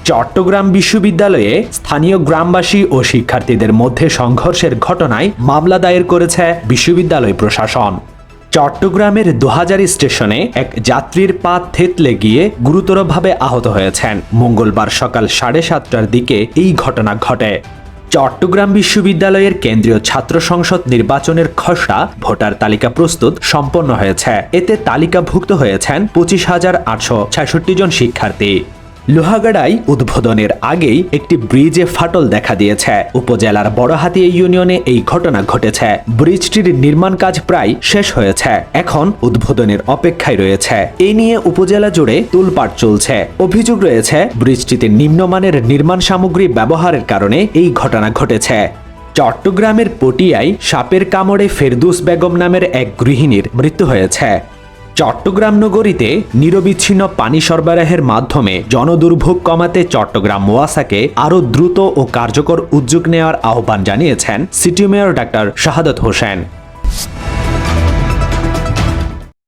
চট্টগ্রাম বিশ্ববিদ্যালয়ে স্থানীয় গ্রামবাসী ও শিক্ষার্থীদের মধ্যে সংঘর্ষের ঘটনায় মামলা দায়ের করেছে বিশ্ববিদ্যালয় প্রশাসন। চট্টগ্রামের দোহাজারী স্টেশনে এক যাত্রীর পা থেতলে গিয়ে গুরুতরভাবে আহত হয়েছেন। মঙ্গলবার সকাল 7:30টার দিকে এই ঘটনা ঘটে। চট্টগ্রাম বিশ্ববিদ্যালয়ের কেন্দ্রীয় ছাত্র সংসদ নির্বাচনের খসড়া ভোটার তালিকা প্রস্তুত সম্পন্ন হয়েছে। এতে তালিকাভুক্ত হয়েছেন 25,866 জন শিক্ষার্থী। লোহাগাড়ায় উদ্বোধনের আগেই একটি ব্রিজে ফাটল দেখা দিয়েছে। উপজেলার বড়হাতিয়া ইউনিয়নে এই ঘটনা ঘটেছে। ব্রিজটির নির্মাণ কাজ প্রায় শেষ হয়েছে, এখন উদ্বোধনের অপেক্ষায় রয়েছে। এ নিয়ে উপজেলা জুড়ে তোলপাড় চলছে। অভিযোগ রয়েছে ব্রিজটিতে নিম্নমানের নির্মাণ সামগ্রী ব্যবহারের কারণে এই ঘটনা ঘটেছে। চট্টগ্রামের পটিয়ায় সাপের কামড়ে ফেরদৌস বেগম নামের এক গৃহিণীর মৃত্যু হয়েছে। চট্টগ্রাম নগরীতে নিরবিচ্ছিন্ন পানি সরবরাহের মাধ্যমে জনদুর্ভোগ কমাতে চট্টগ্রাম ওয়াসাকে আরও দ্রুত ও কার্যকর উদ্যোগ নেওয়ার আহ্বান জানিয়েছেন city mayor doctor Shahadat Hossain.